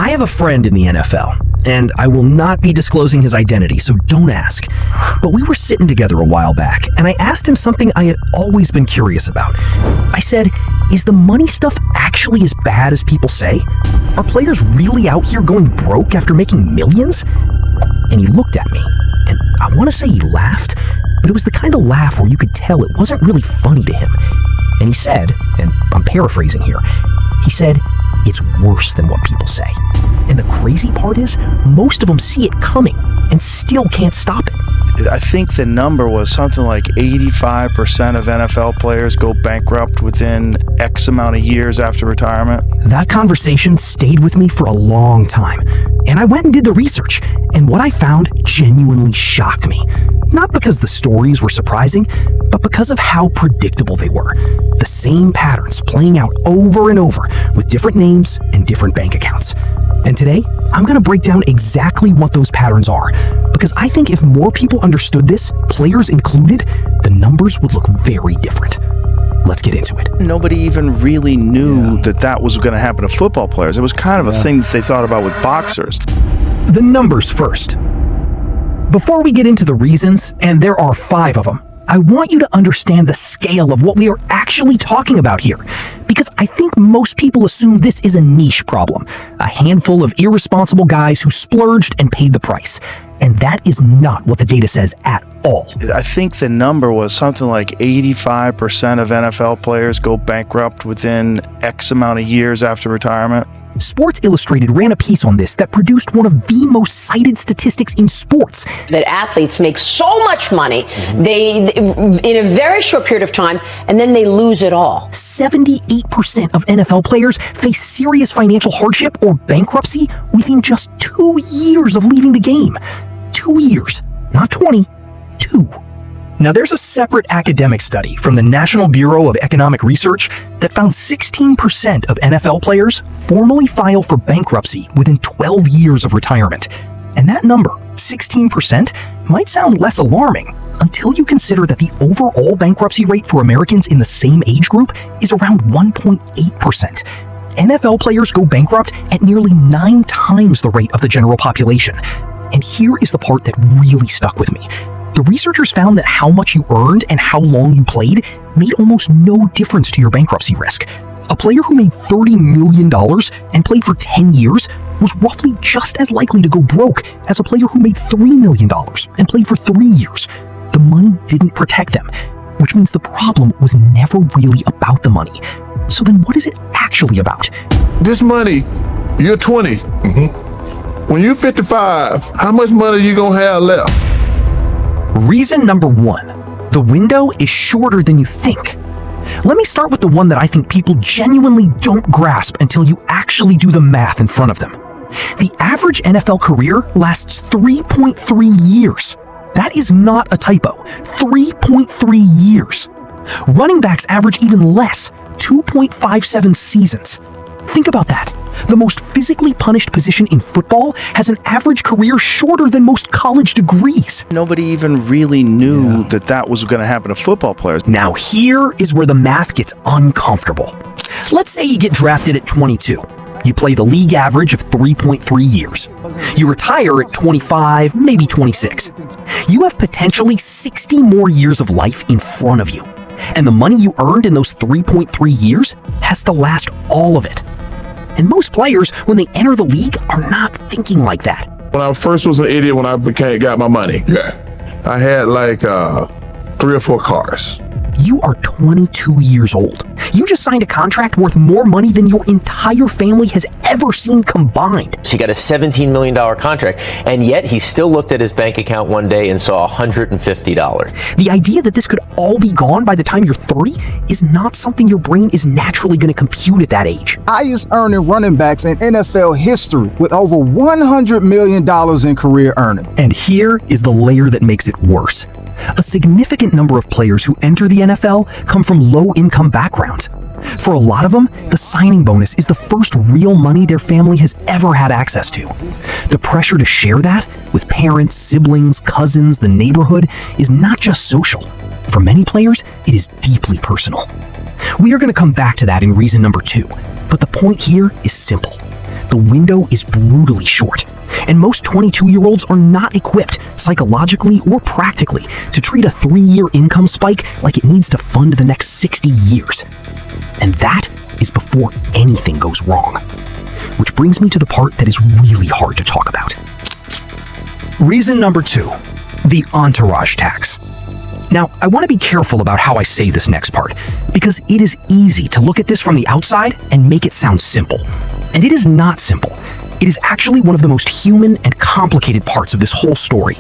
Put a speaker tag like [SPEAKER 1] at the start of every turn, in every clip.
[SPEAKER 1] I have a friend in the NFL, and I will not be disclosing his identity, so don't ask. But we were sitting together a while back, and I asked him something I had always been curious about. I said, is the money stuff actually as bad as people say? Are players really out here going broke after making millions? And he looked at me, and I want to say he laughed, but it was the kind of laugh where you could tell it wasn't really funny to him. And he said, and I'm paraphrasing here, he said, it's worse than what people say. And the crazy part is, most of them see it coming and still can't stop it.
[SPEAKER 2] I think the number was something like 85% of NFL players go bankrupt within X amount of years after retirement.
[SPEAKER 1] That conversation stayed with me for a long time, and I went and did the research, and what I found genuinely shocked me. Not because the stories were surprising, but because of how predictable they were. The same patterns playing out over and over with different names and different bank accounts. And today, I'm going to break down exactly what those patterns are, because I think if more people understood this, players included, the numbers would look very different. Let's get into it.
[SPEAKER 2] Nobody even really knew that was going to happen to football players. It was kind of a thing that they thought about with boxers.
[SPEAKER 1] The numbers first. Before we get into the reasons, and there are 5 of them, I want you to understand the scale of what we are actually talking about here, because I think most people assume this is a niche problem, a handful of irresponsible guys who splurged and paid the price. And that is not what the data says at all.
[SPEAKER 2] I think the number was something like 85% of NFL players go bankrupt within X amount of years after retirement.
[SPEAKER 1] Sports Illustrated ran a piece on this that produced one of the most cited statistics in sports.
[SPEAKER 3] That athletes make so much money, they in a very short period of time, and then they lose it all.
[SPEAKER 1] 78% of NFL players face serious financial hardship or bankruptcy within just 2 years of leaving the game. 2 years, not 20, 2. Now, there's a separate academic study from the National Bureau of Economic Research that found 16% of NFL players formally file for bankruptcy within 12 years of retirement. And that number, 16%, might sound less alarming until you consider that the overall bankruptcy rate for Americans in the same age group is around 1.8%. NFL players go bankrupt at nearly 9 times the rate of the general population. And here is the part that really stuck with me. The researchers found that how much you earned and how long you played made almost no difference to your bankruptcy risk. A player who made $30 million and played for 10 years was roughly just as likely to go broke as a player who made $3 million and played for 3 years. The money didn't protect them, which means the problem was never really about the money. So then what is it actually about?
[SPEAKER 4] This money, you're 20. When you're 55, how much money are you gonna have left?
[SPEAKER 1] Reason number 1, the window is shorter than you think. Let me start with the one that I think people genuinely don't grasp until you actually do the math in front of them. The average NFL career lasts 3.3 years. That is not a typo. 3.3 years. Running backs average even less, 2.57 seasons. Think about that. The most physically punished position in football has an average career shorter than most college degrees.
[SPEAKER 2] Nobody even really knew that was going to happen to football players.
[SPEAKER 1] Now here is where the math gets uncomfortable. Let's say you get drafted at 22. You play the league average of 3.3 years. You retire at 25, maybe 26. You have potentially 60 more years of life in front of you. And the money you earned in those 3.3 years has to last all of it. And most players, when they enter the league, are not thinking like that.
[SPEAKER 4] When I first was an idiot, when I got my money, I had like 3 or 4 cars.
[SPEAKER 1] You are 22 years old. You just signed a contract worth more money than your entire family has ever seen combined.
[SPEAKER 5] He got a $17 million contract, and yet he still looked at his bank account one day and saw $150.
[SPEAKER 1] The idea that this could all be gone by the time you're 30 is not something your brain is naturally going to compute at that age.
[SPEAKER 6] Highest earning running backs in NFL history with over $100 million in career earnings.
[SPEAKER 1] And here is the layer that makes it worse. A significant number of players who enter the NFL come from low-income backgrounds. For a lot of them, the signing bonus is the first real money their family has ever had access to. The pressure to share that with parents, siblings, cousins, the neighborhood is not just social. For many players, it is deeply personal. We are going to come back to that in reason number 2, but the point here is simple. the window is brutally short, and most 22-year-olds are not equipped psychologically or practically to treat a 3-year income spike like it needs to fund the next 60 years. And that is before anything goes wrong. Which brings me to the part that is really hard to talk about. Reason number 2, the Entourage Tax. Now, I want to be careful about how I say this next part, because it is easy to look at this from the outside and make it sound simple. And it is not simple. It is actually one of the most human and complicated parts of this whole story.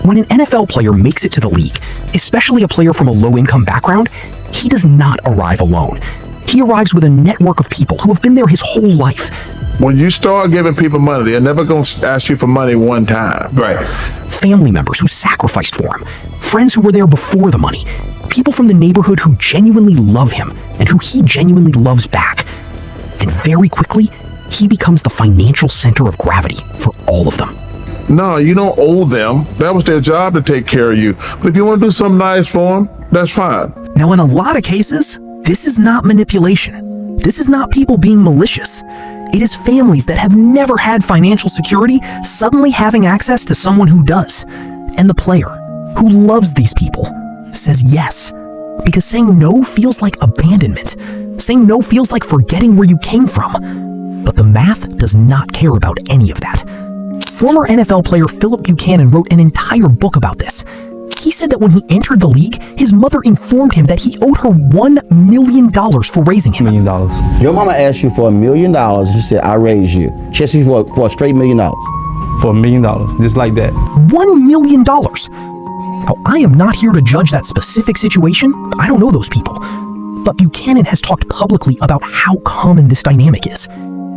[SPEAKER 1] When an NFL player makes it to the league, especially a player from a low-income background, he does not arrive alone. He arrives with a network of people who have been there his whole life.
[SPEAKER 4] When you start giving people money, they're never going to ask you for money one time. Right.
[SPEAKER 1] Family members who sacrificed for him, friends who were there before the money, people from the neighborhood who genuinely love him and who he genuinely loves back. And very quickly, he becomes the financial center of gravity for all of them.
[SPEAKER 4] No, you don't owe them. That was their job to take care of you. But if you want to do something nice for them, that's fine.
[SPEAKER 1] Now, in a lot of cases, this is not manipulation. This is not people being malicious. It is families that have never had financial security suddenly having access to someone who does. And the player, who loves these people, says yes. Because saying no feels like abandonment. Saying no feels like forgetting where you came from. But the math does not care about any of that. Former NFL player Phillip Buchanan wrote an entire book about this. He said that when he entered the league, his mother informed him that he owed her $1 million for raising him.
[SPEAKER 7] $1 million. Your mama asked you for $1 million. She said, I raised you. She asked you for a straight $1 million.
[SPEAKER 8] For $1 million, just like that.
[SPEAKER 1] $1 million. Now, I am not here to judge that specific situation. I don't know those people. But Buchanan has talked publicly about how common this dynamic is.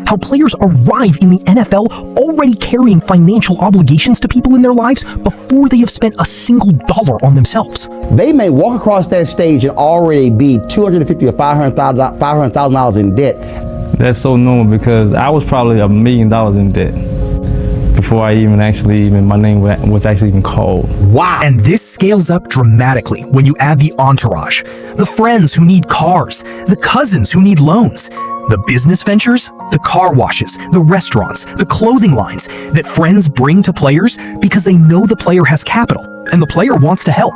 [SPEAKER 1] How players arrive in the NFL already carrying financial obligations to people in their lives before they have spent a single dollar on themselves.
[SPEAKER 7] They may walk across that stage and already be $250,000 or $500,000 in debt.
[SPEAKER 8] That's so normal because I was probably $1 million in debt before I my name was actually even called.
[SPEAKER 1] Wow. And this scales up dramatically when you add the entourage, the friends who need cars, the cousins who need loans, the business ventures, the car washes, the restaurants, the clothing lines that friends bring to players because they know the player has capital and the player wants to help.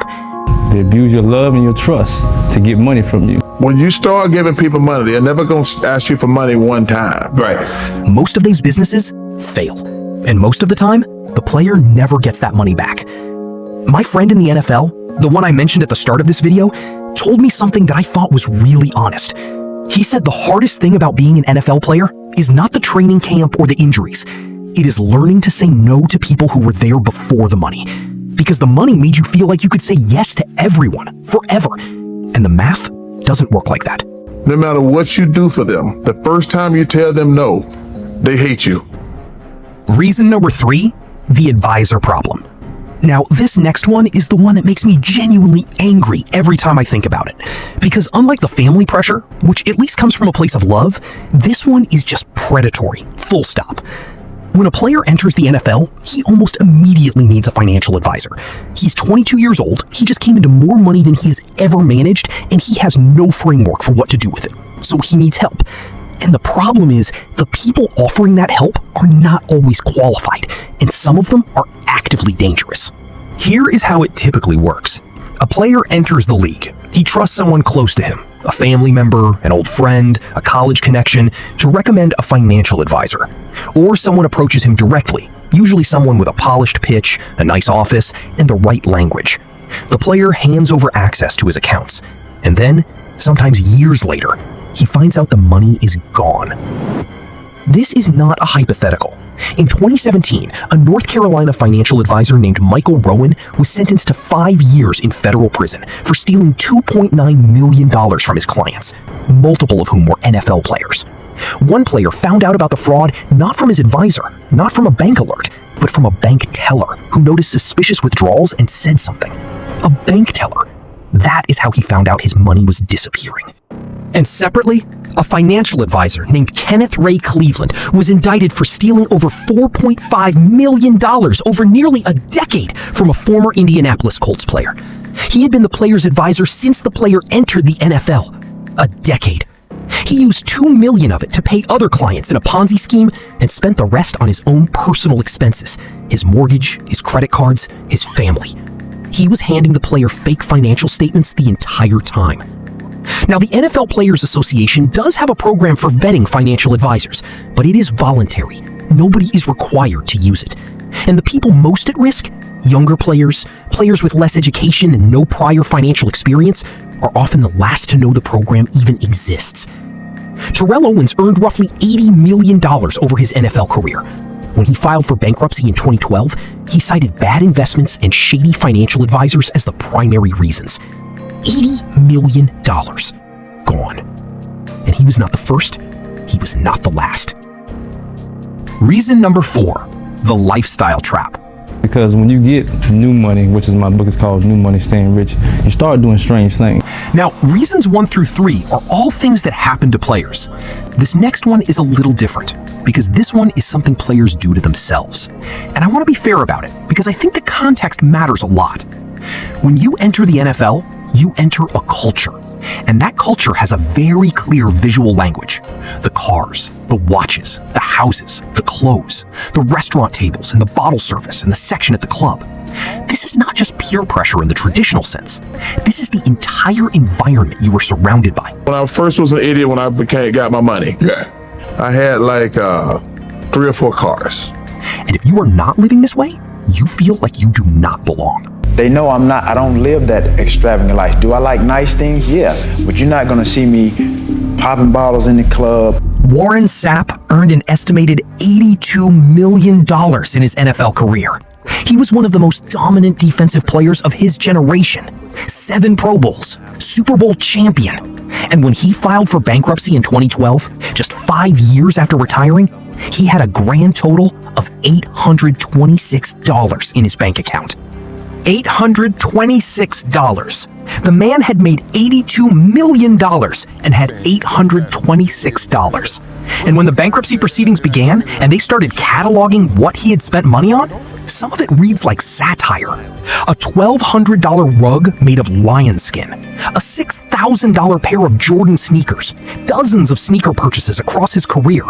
[SPEAKER 8] They abuse your love and your trust to get money from you.
[SPEAKER 4] When you start giving people money, they're never going to ask you for money one time. Right.
[SPEAKER 1] Most of these businesses fail. And most of the time, the player never gets that money back. My friend in the NFL, the one I mentioned at the start of this video, told me something that I thought was really honest. He said the hardest thing about being an NFL player is not the training camp or the injuries. It is learning to say no to people who were there before the money. Because the money made you feel like you could say yes to everyone, forever. And the math doesn't work like that.
[SPEAKER 4] No matter what you do for them, the first time you tell them no, they hate you.
[SPEAKER 1] Reason number 3, the advisor problem. Now, this next one is the one that makes me genuinely angry every time I think about it. Because unlike the family pressure, which at least comes from a place of love, this one is just predatory, full stop. When a player enters the NFL, he almost immediately needs a financial advisor. He's 22 years old, he just came into more money than he has ever managed, and he has no framework for what to do with it. So he needs help. And the problem is, the people offering that help are not always qualified, and some of them are actively dangerous. Here is how it typically works. A player enters the league. He trusts someone close to him, a family member, an old friend, a college connection, to recommend a financial advisor. Or someone approaches him directly, usually someone with a polished pitch, a nice office, and the right language. The player hands over access to his accounts, and then, sometimes years later, he finds out the money is gone. This is not a hypothetical. In 2017, a North Carolina financial advisor named Michael Rowan was sentenced to 5 years in federal prison for stealing $2.9 million from his clients, multiple of whom were NFL players. One player found out about the fraud not from his advisor, not from a bank alert, but from a bank teller who noticed suspicious withdrawals and said something. A bank teller. That is how he found out his money was disappearing. And separately, a financial advisor named Kenneth Cleveland was indicted for stealing over $4.5 million over nearly a decade from a former Indianapolis Colts player. He had been the player's advisor since the player entered the NFL. A decade. He used $2 million of it to pay other clients in a Ponzi scheme and spent the rest on his own personal expenses, his mortgage, his credit cards, his family. He was handing the player fake financial statements the entire time. Now, the NFL Players Association does have a program for vetting financial advisors, but it is voluntary. Nobody is required to use it. And the people most at risk, younger players, players with less education and no prior financial experience, are often the last to know the program even exists. Terrell Owens earned roughly $80 million over his NFL career. When he filed for bankruptcy in 2012, he cited bad investments and shady financial advisors as the primary reasons. $80 million gone. And he was not the first, he was not the last. Reason number 4, the lifestyle trap.
[SPEAKER 8] Because when you get new money, which is my book is called New Money, Staying Rich, you start doing strange things.
[SPEAKER 1] Now, reasons 1 through 3 are all things that happen to players. This next one is a little different, because this one is something players do to themselves. And I want to be fair about it, because I think the context matters a lot. When you enter the NFL, you enter a culture. And that culture has a very clear visual language. The cars, the watches, the houses, the clothes, the restaurant tables and the bottle service and the section at the club. This is not just peer pressure in the traditional sense. This is the entire environment you are surrounded by.
[SPEAKER 4] When I first was an idiot, when I got my money, I had like 3 or 4 cars.
[SPEAKER 1] And if you are not living this way, you feel like you do not belong.
[SPEAKER 9] They know I don't live that extravagant life. Do I like nice things? Yeah, but you're not gonna see me popping bottles in the club.
[SPEAKER 1] Warren Sapp earned an estimated $82 million in his NFL career. He was one of the most dominant defensive players of his generation. 7 Pro Bowls, Super Bowl champion. And when he filed for bankruptcy in 2012, just 5 years after retiring, he had a grand total of $826 in his bank account. $826. The man had made $82 million and had $826. And when the bankruptcy proceedings began and they started cataloging what he had spent money on, some of it reads like satire. A $1,200 rug made of lion skin, a $6,000 pair of Jordan sneakers, dozens of sneaker purchases across his career,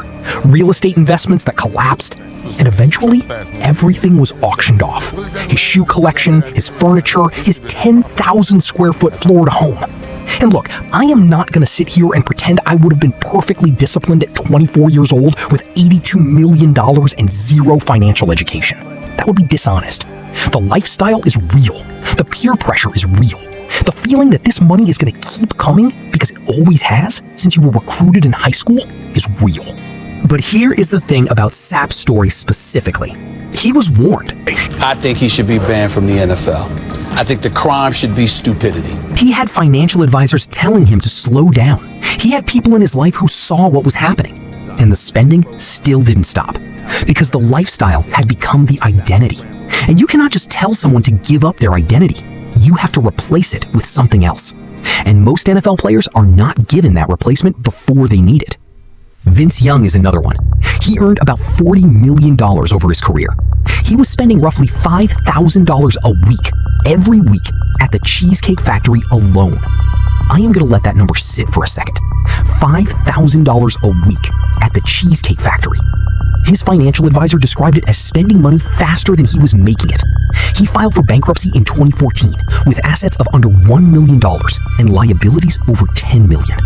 [SPEAKER 1] real estate investments that collapsed, and eventually, everything was auctioned off. His shoe collection, his furniture, his 10,000 square foot Florida home. And look, I am not going to sit here and pretend I would have been perfectly disciplined at 24 years old with $82 million and 0 financial education. That would be dishonest. The lifestyle is real. The peer pressure is real. The feeling that this money is going to keep coming because it always has since you were recruited in high school is real. But here is the thing about Sapp's story specifically. He was warned.
[SPEAKER 10] I think he should be banned from the NFL. I think the crime should be stupidity.
[SPEAKER 1] He had financial advisors telling him to slow down. He had people in his life who saw what was happening. And the spending still didn't stop. Because the lifestyle had become the identity. And you cannot just tell someone to give up their identity. You have to replace it with something else. And most NFL players are not given that replacement before they need it. Vince Young is another one. He earned about $40 million over his career. He was spending roughly $5,000 a week, every week, at the Cheesecake Factory alone. I am going to let that number sit for a second. $5,000 a week at the Cheesecake Factory. His financial advisor described it as spending money faster than he was making it. He filed for bankruptcy in 2014 with assets of under $1 million and liabilities over $10 million.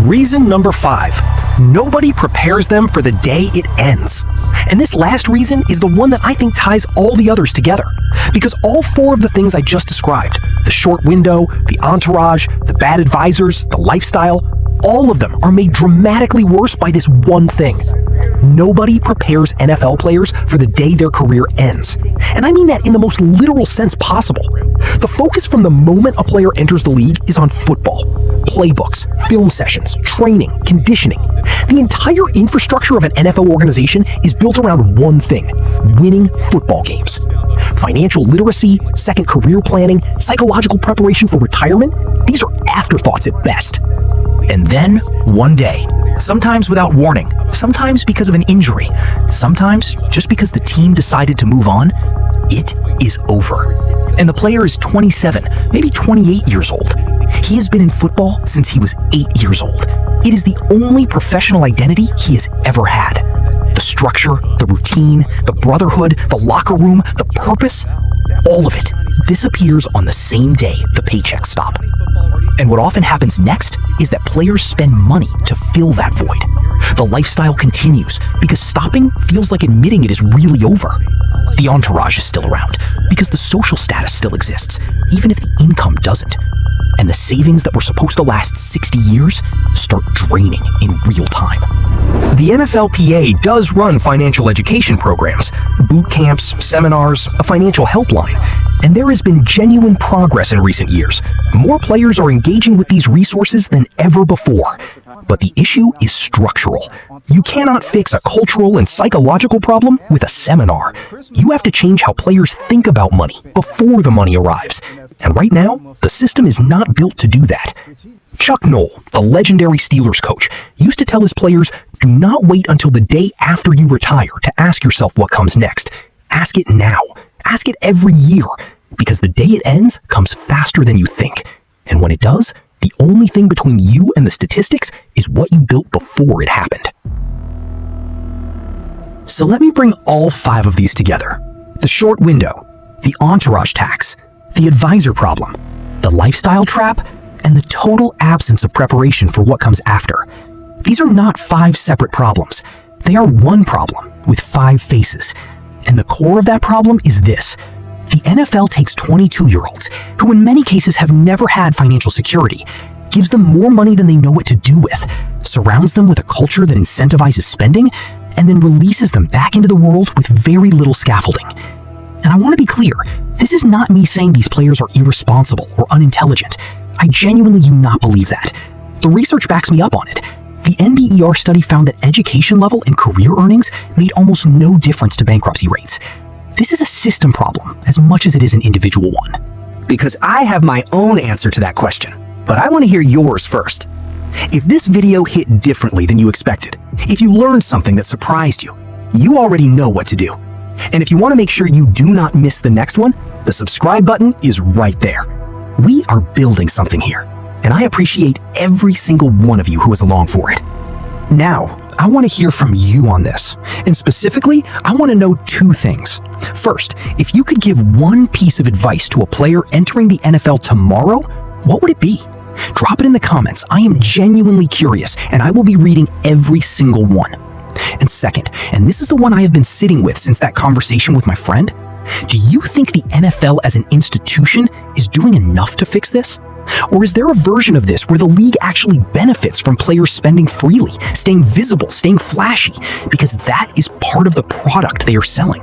[SPEAKER 1] Reason number 5. Nobody prepares them for the day it ends. And this last reason is the one that I think ties all the others together. Because all 4 of the things I just described, the short window, the entourage, the bad advisors, the lifestyle, all of them are made dramatically worse by this one thing. Nobody prepares NFL players for the day their career ends. And I mean that in the most literal sense possible. The focus from the moment a player enters the league is on football. Playbooks, film sessions, training, conditioning. The entire infrastructure of an NFL organization is built around one thing: winning football games. Financial literacy, second career planning, psychological preparation for retirement, these are afterthoughts at best. And then, one day, sometimes without warning, sometimes because of an injury, sometimes just because the team decided to move on, it is over. And the player is 27, maybe 28 years old. He has been in football since he was 8 years old. It is the only professional identity he has ever had. The structure, the routine, the brotherhood, the locker room, the purpose, all of it disappears on the same day the paychecks stop. And what often happens next is that players spend money to fill that void. The lifestyle continues because stopping feels like admitting it is really over. The entourage is still around because the social status still exists, even if the income doesn't. And the savings that were supposed to last 60 years start draining in real time. The NFLPA does run financial education programs, boot camps, seminars, a financial helpline, and there has been genuine progress in recent years. More players are engaging with these resources than ever before. But the issue is structural. You cannot fix a cultural and psychological problem with a seminar. You have to change how players think about money before the money arrives. And right now, the system is not built to do that. Chuck Noll, the legendary Steelers coach, used to tell his players, do not wait until the day after you retire to ask yourself what comes next. Ask it now. Ask it every year, because the day it ends comes faster than you think. And when it does, the only thing between you and the statistics is what you built before it happened. So let me bring all 5 of these together. The short window, the entourage tax, the advisor problem, the lifestyle trap, and the total absence of preparation for what comes after. These are not 5 separate problems. They are one problem with 5 faces. And the core of that problem is this. The NFL takes 22-year-olds, who in many cases have never had financial security, gives them more money than they know what to do with, surrounds them with a culture that incentivizes spending, and then releases them back into the world with very little scaffolding. And I want to be clear, this is not me saying these players are irresponsible or unintelligent. I genuinely do not believe that. The research backs me up on it. The NBER study found that education level and career earnings made almost no difference to bankruptcy rates. This is a system problem as much as it is an individual one.
[SPEAKER 11] Because I have my own answer to that question, but I want to hear yours first. If this video hit differently than you expected, if you learned something that surprised you, you already know what to do. And if you want to make sure you do not miss the next one, the subscribe button is right there. We are building something here, and I appreciate every single one of you who is along for it. Now, I want to hear from you on this, and specifically, I want to know 2 things. First, if you could give one piece of advice to a player entering the NFL tomorrow, what would it be? Drop it in the comments. I am genuinely curious, and I will be reading every single one. And second, and this is the one I have been sitting with since that conversation with my friend, do you think the NFL as an institution is doing enough to fix this? Or is there a version of this where the league actually benefits from players spending freely, staying visible, staying flashy, because that is part of the product they are selling?